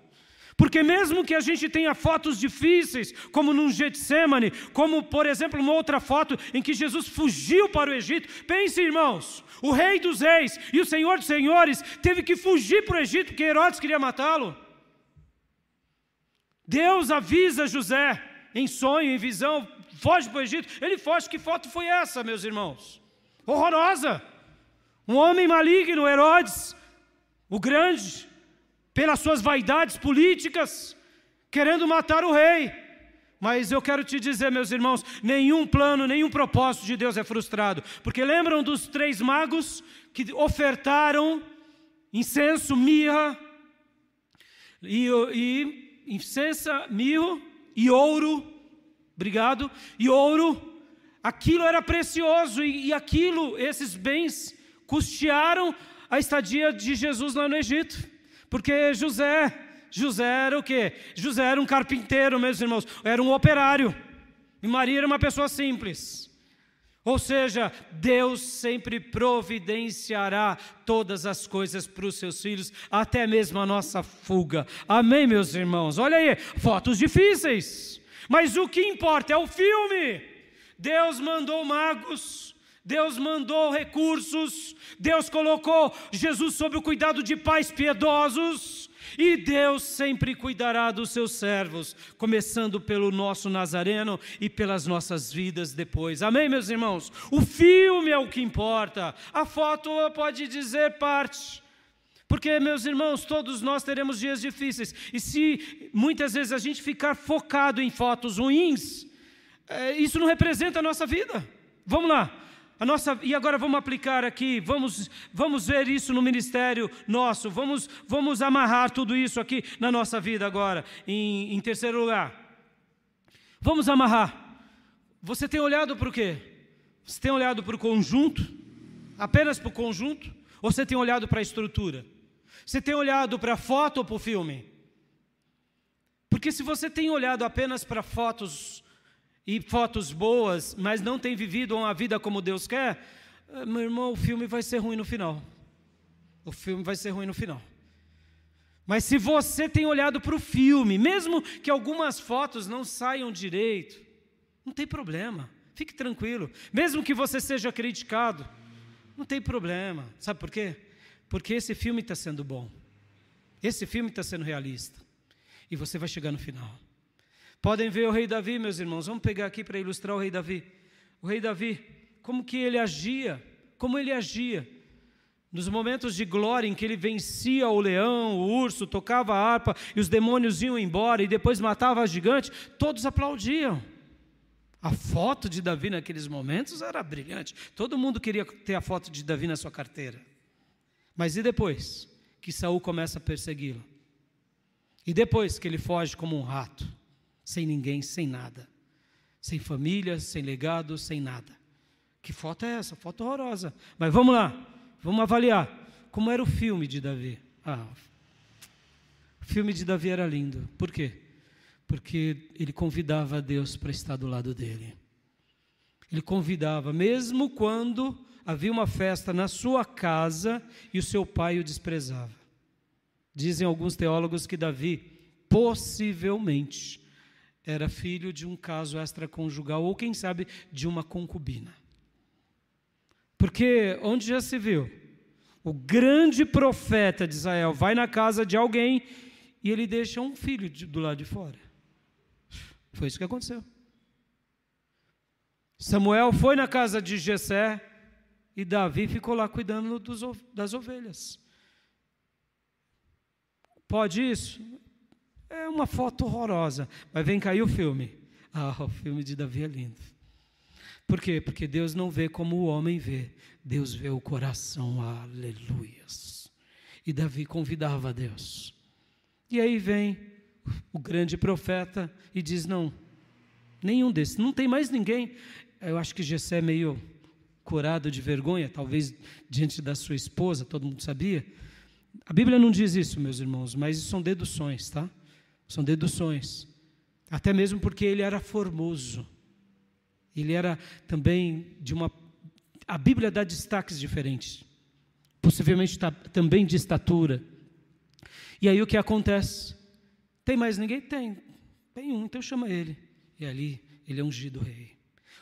[SPEAKER 1] Porque mesmo que a gente tenha fotos difíceis, como num Getsemane, como, por exemplo, uma outra foto em que Jesus fugiu para o Egito. Pense, irmãos, o Rei dos Reis e o Senhor dos Senhores teve que fugir para o Egito porque Herodes queria matá-lo. Deus avisa José em sonho, em visão, foge para o Egito. Ele foge. Que foto foi essa, meus irmãos? Horrorosa. Um homem maligno, Herodes, o grande, pelas suas vaidades políticas, querendo matar o rei. Mas eu quero te dizer, meus irmãos, nenhum plano, nenhum propósito de Deus é frustrado. Porque lembram dos 3 magos que ofertaram incenso, mirra, incenso, mirro e ouro. Obrigado. E ouro. Aquilo era precioso e aquilo, esses bens, custearam a estadia de Jesus lá no Egito. Porque José era o quê? José era um carpinteiro, meus irmãos, era um operário. E Maria era uma pessoa simples. Ou seja, Deus sempre providenciará todas as coisas para os seus filhos, até mesmo a nossa fuga. Amém, meus irmãos? Olha aí, fotos difíceis. Mas o que importa é o filme. Deus mandou magos, Deus mandou recursos, Deus colocou Jesus sob o cuidado de pais piedosos, e Deus sempre cuidará dos seus servos, começando pelo nosso Nazareno e pelas nossas vidas depois. Amém, meus irmãos? O filme é o que importa, a foto pode dizer parte. Porque, meus irmãos, todos nós teremos dias difíceis, e se muitas vezes a gente ficar focado em fotos ruins, isso não representa a nossa vida. Vamos lá. E agora vamos aplicar aqui, vamos ver isso no ministério nosso, vamos amarrar tudo isso aqui na nossa vida agora, em terceiro lugar. Vamos amarrar. Você tem olhado para o quê? Você tem olhado para o conjunto? Apenas para o conjunto? Ou você tem olhado para a estrutura? Você tem olhado para a foto ou para o filme? Porque se você tem olhado apenas para fotos e fotos boas, mas não tem vivido uma vida como Deus quer, meu irmão, o filme vai ser ruim no final. O filme vai ser ruim no final. Mas se você tem olhado para o filme, mesmo que algumas fotos não saiam direito, não tem problema, fique tranquilo. Mesmo que você seja criticado, não tem problema. Sabe por quê? Porque esse filme está sendo bom. Esse filme está sendo realista. E você vai chegar no final. Podem ver o rei Davi, meus irmãos. Vamos pegar aqui para ilustrar o rei Davi. O rei Davi, como que ele agia? Como ele agia? Nos momentos de glória em que ele vencia o leão, o urso, tocava a harpa e os demônios iam embora e depois matava a gigante, todos aplaudiam. A foto de Davi naqueles momentos era brilhante. Todo mundo queria ter a foto de Davi na sua carteira. Mas e depois que Saul começa a persegui-lo? E depois que ele foge como um rato? Sem ninguém, sem nada, sem família, sem legado, sem nada. Que foto é essa? Foto horrorosa. Mas vamos lá, vamos avaliar como era o filme de Davi. O filme de Davi era lindo. Por quê? Porque ele convidava a Deus para estar do lado dele. Ele convidava, mesmo quando havia uma festa na sua casa e o seu pai o desprezava. Dizem alguns teólogos que Davi, possivelmente, era filho de um caso extraconjugal, ou quem sabe, de uma concubina. Porque onde já se viu, o grande profeta de Israel vai na casa de alguém e ele deixa um filho do lado de fora. Foi isso que aconteceu. Samuel foi na casa de Jessé e Davi ficou lá cuidando das ovelhas. Pode isso? É uma foto horrorosa, mas vem cair o filme. O filme de Davi é lindo. Por quê? Porque Deus não vê como o homem vê. Deus vê o coração, aleluias. E Davi convidava a Deus. E aí vem o grande profeta e diz, não, nenhum desses, não tem mais ninguém. Eu acho que Jessé é meio curado de vergonha, talvez diante da sua esposa, todo mundo sabia. A Bíblia não diz isso, meus irmãos, mas isso são deduções, tá? São deduções, até mesmo porque ele era formoso, ele era também a Bíblia dá destaques diferentes, possivelmente também de estatura. E aí o que acontece? Tem mais ninguém? Tem um, então chama ele, e ali ele é ungido rei.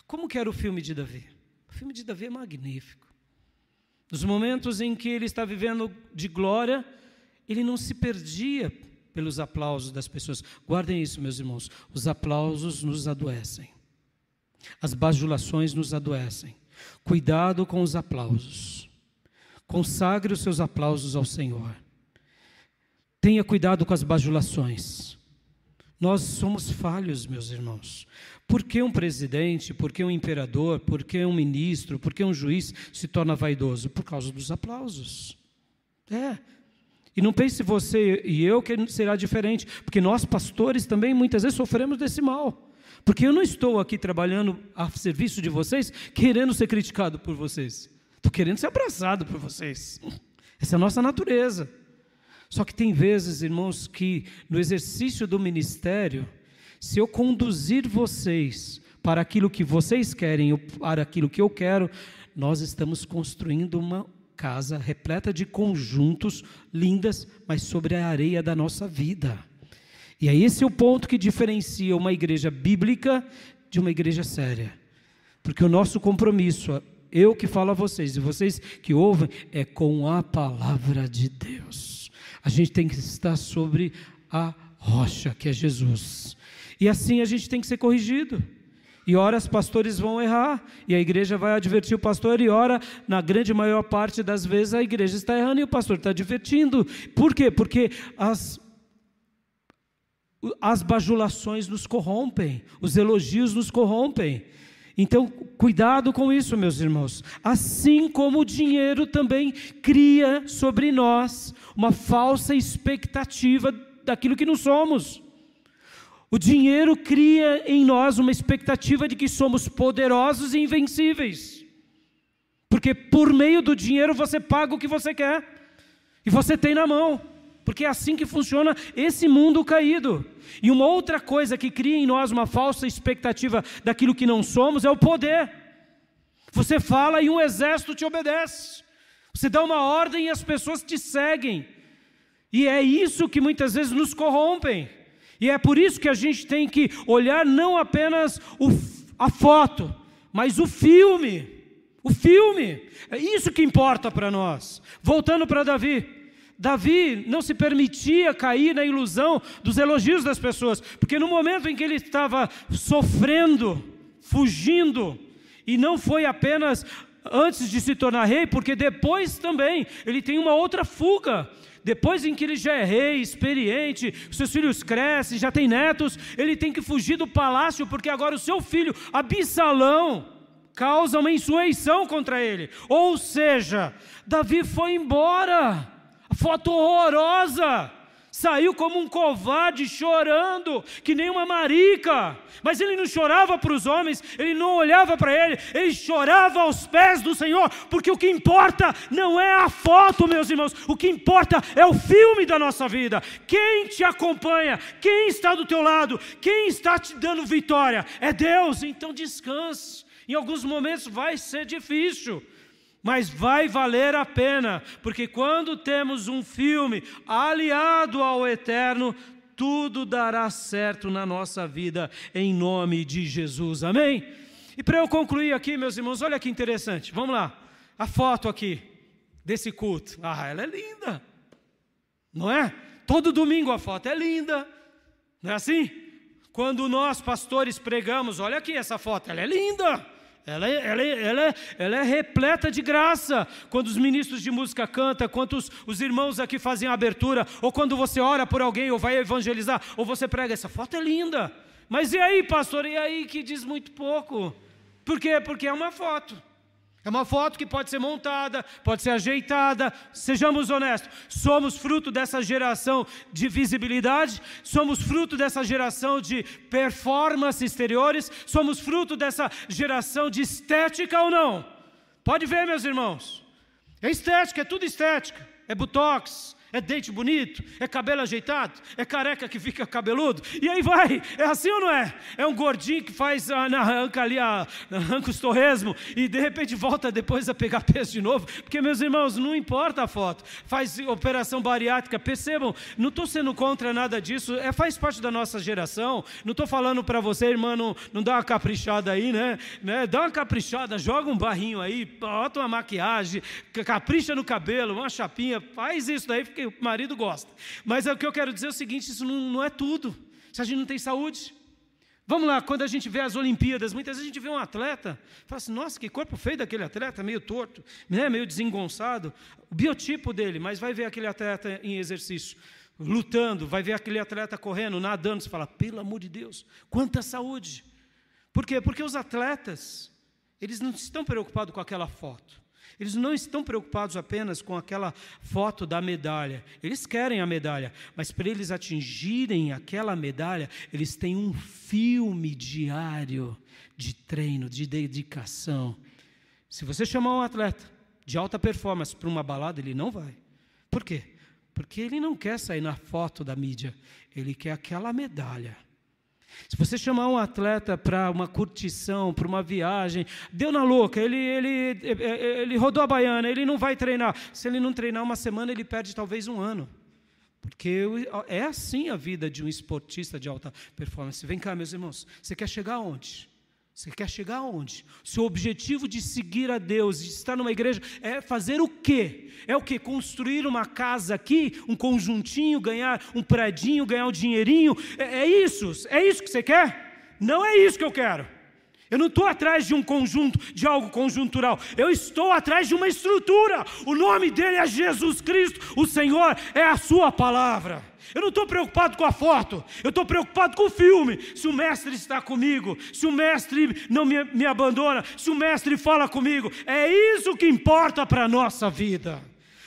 [SPEAKER 1] Como que era o filme de Davi? O filme de Davi é magnífico. Nos momentos em que ele está vivendo de glória, ele não se perdia pelos aplausos das pessoas. Guardem isso, meus irmãos. Os aplausos nos adoecem. As bajulações nos adoecem. Cuidado com os aplausos. Consagre os seus aplausos ao Senhor. Tenha cuidado com as bajulações. Nós somos falhos, meus irmãos. Por que um presidente, por que um imperador, por que um ministro, por que um juiz se torna vaidoso? Por causa dos aplausos. E não pense você e eu que será diferente, porque nós pastores também muitas vezes sofremos desse mal. Porque eu não estou aqui trabalhando a serviço de vocês, querendo ser criticado por vocês. Estou querendo ser abraçado por vocês. Essa é a nossa natureza. Só que tem vezes, irmãos, que no exercício do ministério, se eu conduzir vocês para aquilo que vocês querem ou para aquilo que eu quero, nós estamos construindo uma casa repleta de conjuntos lindas, mas sobre a areia da nossa vida. E aí esse é o ponto que diferencia uma igreja bíblica de uma igreja séria. Porque o nosso compromisso, eu que falo a vocês e vocês que ouvem, é com a palavra de Deus. A gente tem que estar sobre a rocha, que é Jesus. E assim a gente tem que ser corrigido. E ora os pastores vão errar, e a igreja vai advertir o pastor, e ora, na grande maior parte das vezes, a igreja está errando e o pastor está advertindo. Por quê? Porque as bajulações nos corrompem, os elogios nos corrompem. Então, cuidado com isso, meus irmãos. Assim como o dinheiro também cria sobre nós uma falsa expectativa daquilo que não somos. O dinheiro cria em nós uma expectativa de que somos poderosos e invencíveis. Porque por meio do dinheiro você paga o que você quer. E você tem na mão. Porque é assim que funciona esse mundo caído. E uma outra coisa que cria em nós uma falsa expectativa daquilo que não somos é o poder. Você fala e um exército te obedece. Você dá uma ordem e as pessoas te seguem. E é isso que muitas vezes nos corrompem. E é por isso que a gente tem que olhar não apenas a foto, mas o filme. O filme. É isso que importa para nós. Voltando para Davi. Davi não se permitia cair na ilusão dos elogios das pessoas, porque no momento em que ele estava sofrendo, fugindo, e não foi apenas antes de se tornar rei, porque depois também ele tem uma outra fuga. Depois em que ele já é rei, experiente, seus filhos crescem, já tem netos, ele tem que fugir do palácio, porque agora o seu filho, Absalão, causa uma insurreição contra ele. Ou seja, Davi foi embora. Foto horrorosa, saiu como um covarde chorando, que nem uma marica, mas ele não chorava para os homens, ele não olhava para ele chorava aos pés do Senhor, porque o que importa não é a foto, meus irmãos, o que importa é o filme da nossa vida. Quem te acompanha, quem está do teu lado, quem está te dando vitória, é Deus. Então descanse, em alguns momentos vai ser difícil, mas vai valer a pena, porque quando temos um filme aliado ao eterno, tudo dará certo na nossa vida, em nome de Jesus, amém? E para eu concluir aqui, meus irmãos, olha que interessante, vamos lá, a foto aqui, desse culto, ela é linda, não é? Todo domingo a foto é linda, não é assim? Quando nós pastores pregamos, olha aqui essa foto, ela é linda. Ela é repleta de graça. Quando os ministros de música cantam, quando os irmãos aqui fazem a abertura, ou quando você ora por alguém, ou vai evangelizar, ou você prega, essa foto é linda. Mas e aí, pastor? E aí que diz muito pouco. Por quê? Porque é uma foto. É uma foto que pode ser montada, pode ser ajeitada. Sejamos honestos, somos fruto dessa geração de visibilidade, somos fruto dessa geração de performance exteriores, somos fruto dessa geração de estética ou não? Pode ver, meus irmãos, é estética, é tudo estética, é botox, é dente bonito, é cabelo ajeitado, é careca que fica cabeludo, e aí vai, é assim ou não é? É um gordinho que faz, arranca ali, arranca os torresmos, e de repente volta depois a pegar peso de novo, porque meus irmãos, não importa a foto, faz operação bariátrica, percebam, não estou sendo contra nada disso, faz parte da nossa geração, não estou falando para você, irmã, não dá uma caprichada aí, né? Dá uma caprichada, joga um barrinho aí, bota uma maquiagem, capricha no cabelo, uma chapinha, faz isso daí, porque que o marido gosta. Mas o que eu quero dizer é o seguinte, isso não é tudo, se a gente não tem saúde. Vamos lá, quando a gente vê as Olimpíadas, muitas vezes a gente vê um atleta, fala assim, nossa, que corpo feio daquele atleta, meio torto, né, meio desengonçado, o biotipo dele, mas vai ver aquele atleta em exercício, lutando, vai ver aquele atleta correndo, nadando, você fala, pelo amor de Deus, quanta saúde. Por quê? Porque os atletas, eles não estão preocupados com aquela foto. Eles não estão preocupados apenas com aquela foto da medalha. Eles querem a medalha, mas para eles atingirem aquela medalha, eles têm um filme diário de treino, de dedicação. Se você chamar um atleta de alta performance para uma balada, ele não vai. Por quê? Porque ele não quer sair na foto da mídia, ele quer aquela medalha. Se você chamar um atleta para uma curtição, para uma viagem, deu na louca, ele rodou a baiana, ele não vai treinar. Se ele não treinar uma semana, ele perde talvez um ano. Porque é assim a vida de um esportista de alta performance. Vem cá, meus irmãos, você quer chegar aonde? Você quer chegar aonde? Seu objetivo de seguir a Deus, de estar numa igreja, é fazer o quê? É o quê? Construir uma casa aqui, um conjuntinho, ganhar um predinho, ganhar um dinheirinho? É isso que você quer? Não é isso que eu quero. Eu não estou atrás de um conjunto, de algo conjuntural. Eu estou atrás de uma estrutura. O nome dele é Jesus Cristo. O Senhor é a sua palavra. Eu não estou preocupado com a foto. Eu estou preocupado com o filme. Se o mestre está comigo, se o mestre não me abandona, se o mestre fala comigo. É isso que importa para a nossa vida.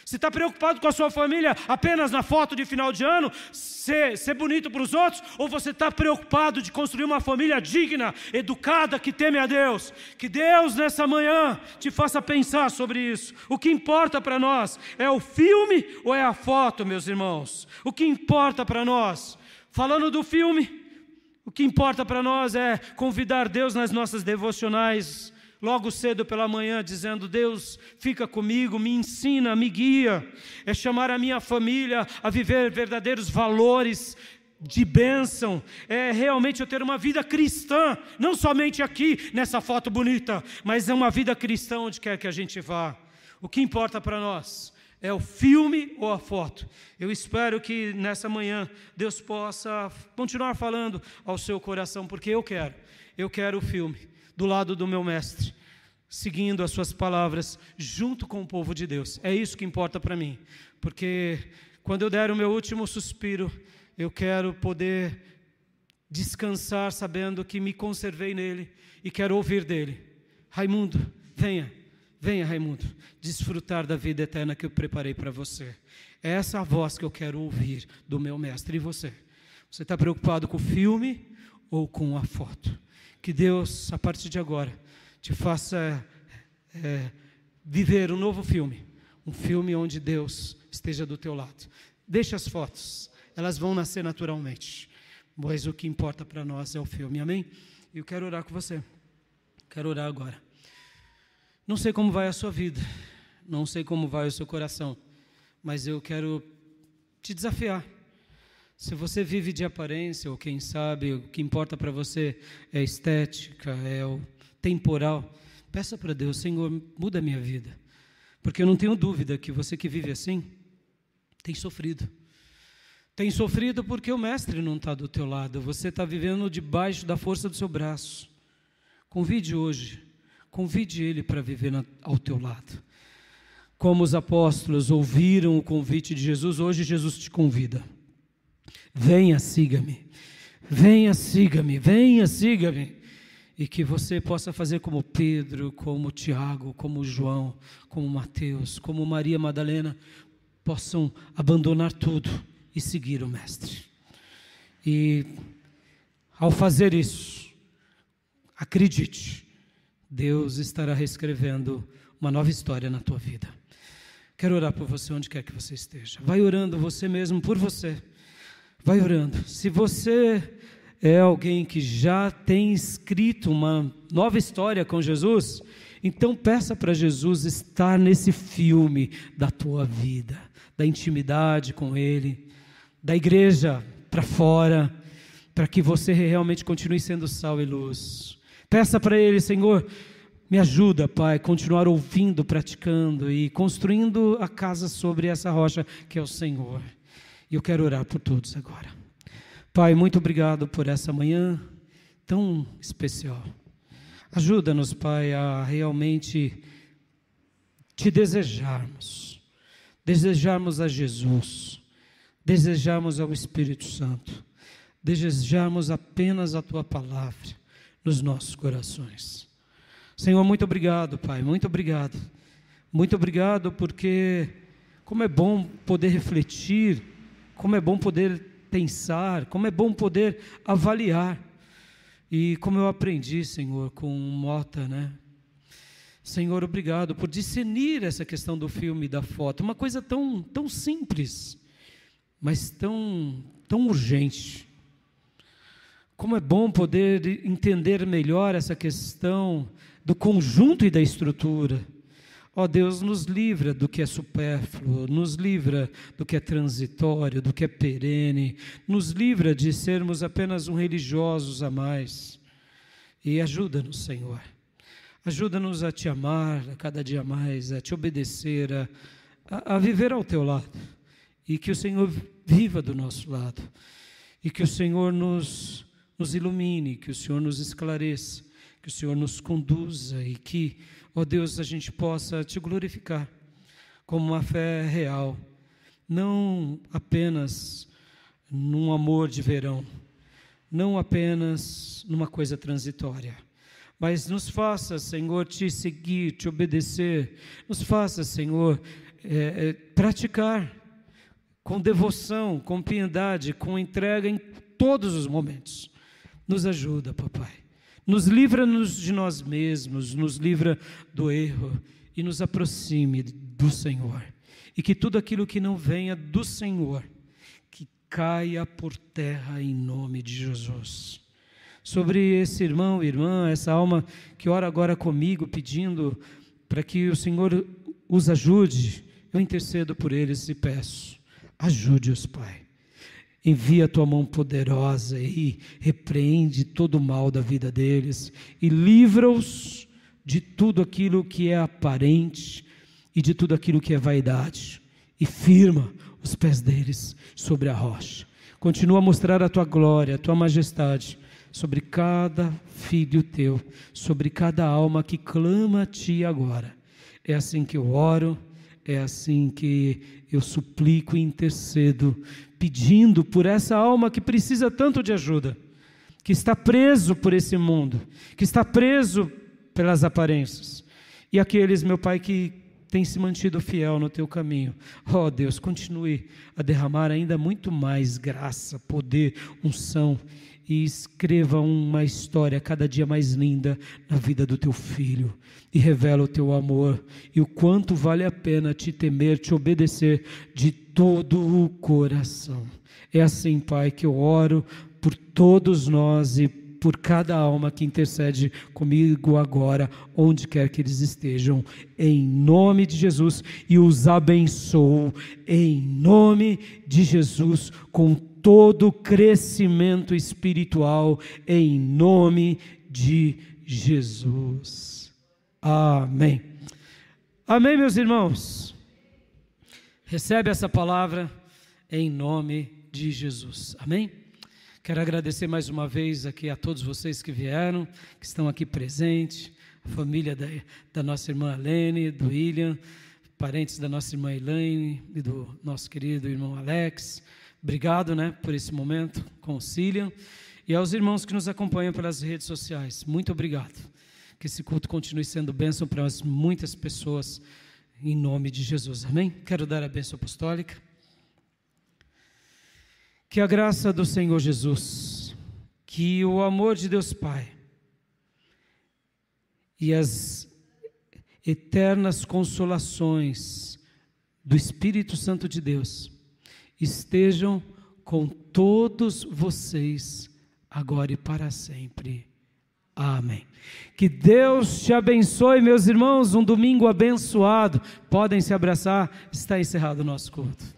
[SPEAKER 1] Você está preocupado com a sua família apenas na foto de final de ano, ser bonito para os outros? Ou você está preocupado de construir uma família digna, educada, que teme a Deus? Que Deus nessa manhã te faça pensar sobre isso. O que importa para nós é o filme ou é a foto, meus irmãos? O que importa para nós? Falando do filme, o que importa para nós é convidar Deus nas nossas devocionais, logo cedo pela manhã, dizendo, Deus, fica comigo, me ensina, me guia. É chamar a minha família a viver verdadeiros valores de bênção. É realmente eu ter uma vida cristã, não somente aqui, nessa foto bonita, mas é uma vida cristã onde quer que a gente vá. O que importa para nós é o filme ou a foto? Eu espero que nessa manhã Deus possa continuar falando ao seu coração, porque eu quero o filme do lado do meu mestre, seguindo as suas palavras, junto com o povo de Deus. É isso que importa para mim, porque quando eu der o meu último suspiro, eu quero poder descansar sabendo que me conservei nele e quero ouvir dele. Raimundo, venha Raimundo, desfrutar da vida eterna que eu preparei para você. É essa a voz que eu quero ouvir do meu mestre. E você? Você está preocupado com o filme ou com a foto? Que Deus, a partir de agora, te faça viver um novo filme. Um filme onde Deus esteja do teu lado. Deixa as fotos, elas vão nascer naturalmente. Mas o que importa para nós é o filme, amém? E eu quero orar com você. Quero orar agora. Não sei como vai a sua vida, não sei como vai o seu coração, mas eu quero te desafiar. Se você vive de aparência, ou quem sabe, o que importa para você é estética, é o temporal, peça para Deus, Senhor, muda a minha vida. Porque eu não tenho dúvida que você que vive assim, tem sofrido. Tem sofrido porque o mestre não está do teu lado, você está vivendo debaixo da força do seu braço. Convide ele para viver ao teu lado. Como os apóstolos ouviram o convite de Jesus, hoje Jesus te convida. Venha, siga-me, venha, siga-me, venha, siga-me. E que você possa fazer como Pedro, como Tiago, como João, como Mateus, como Maria Madalena, possam abandonar tudo e seguir o Mestre. E ao fazer isso, acredite, Deus estará reescrevendo uma nova história na tua vida. Quero orar por você onde quer que você esteja. Vai orando você mesmo por você. Vai orando. Se você é alguém que já tem escrito uma nova história com Jesus, então peça para Jesus estar nesse filme da tua vida, da intimidade com Ele, da igreja para fora, para que você realmente continue sendo sal e luz. Peça para Ele, Senhor, Me ajuda, Pai, a continuar ouvindo, praticando e construindo a casa sobre essa rocha que é o Senhor. E eu quero orar por todos agora. Pai, muito obrigado por essa manhã tão especial. Ajuda-nos, Pai, a realmente te desejarmos a Jesus, desejarmos ao Espírito Santo, desejarmos apenas a Tua palavra nos nossos corações. Senhor, muito obrigado, Pai, muito obrigado. Muito obrigado porque como é bom poder refletir, como é bom poder pensar, como é bom poder avaliar. E como eu aprendi, Senhor, com Mota, né? Senhor, obrigado por discernir essa questão do filme e da foto. Uma coisa tão simples, mas tão urgente. Como é bom poder entender melhor essa questão do conjunto e da estrutura. Ó Deus, nos livra do que é supérfluo, nos livra do que é transitório, do que é perene, nos livra de sermos apenas religiosos a mais. E ajuda-nos, Senhor. Ajuda-nos a Te amar a cada dia mais, a Te obedecer, a viver ao Teu lado. E que o Senhor viva do nosso lado. E que o Senhor nos ilumine, que o Senhor nos esclareça, que o Senhor nos conduza e que, ó Deus, a gente possa Te glorificar como uma fé real, não apenas num amor de verão, não apenas numa coisa transitória, mas nos faça, Senhor, Te seguir, Te obedecer, nos faça, Senhor, praticar com devoção, com piedade, com entrega em todos os momentos. Nos ajuda, Papai. Nos livra-nos de nós mesmos, nos livra do erro e nos aproxime do Senhor. E que tudo aquilo que não venha do Senhor, que caia por terra em nome de Jesus. Sobre esse irmão e irmã, essa alma que ora agora comigo, pedindo para que o Senhor os ajude, eu intercedo por eles e peço, ajude-os, Pai. Envia a Tua mão poderosa e repreende todo o mal da vida deles e livra-os de tudo aquilo que é aparente e de tudo aquilo que é vaidade e firma os pés deles sobre a rocha. Continua a mostrar a Tua glória, a Tua majestade sobre cada filho Teu, sobre cada alma que clama a Ti agora. É assim que eu oro, é assim que eu suplico e intercedo, pedindo por essa alma que precisa tanto de ajuda, que está preso por esse mundo, que está preso pelas aparências. E aqueles, meu Pai, que têm se mantido fiel no Teu caminho. Ó Deus, continue a derramar ainda muito mais graça, poder, unção, e escreva uma história cada dia mais linda na vida do Teu Filho, e revela o Teu amor, e o quanto vale a pena Te temer, Te obedecer de todo o coração. É assim, Pai, que eu oro por todos nós e por cada alma que intercede comigo agora, onde quer que eles estejam, em nome de Jesus, e os abençoo, em nome de Jesus, com todo crescimento espiritual, em nome de Jesus. Amém. Amém, meus irmãos. Recebe essa palavra em nome de Jesus. Amém? Quero agradecer mais uma vez aqui a todos vocês que vieram, que estão aqui presentes, a família da nossa irmã Helene, do William, parentes da nossa irmã Elaine e do nosso querido irmão Alex. Obrigado, por esse momento com o Cília. E aos irmãos que nos acompanham pelas redes sociais, muito obrigado. Que esse culto continue sendo bênção para muitas pessoas, em nome de Jesus. Amém? Quero dar a bênção apostólica. Que a graça do Senhor Jesus, que o amor de Deus Pai e as eternas consolações do Espírito Santo de Deus estejam com todos vocês, agora e para sempre. Amém. Que Deus te abençoe, meus irmãos, um domingo abençoado. Podem se abraçar, está encerrado o nosso culto.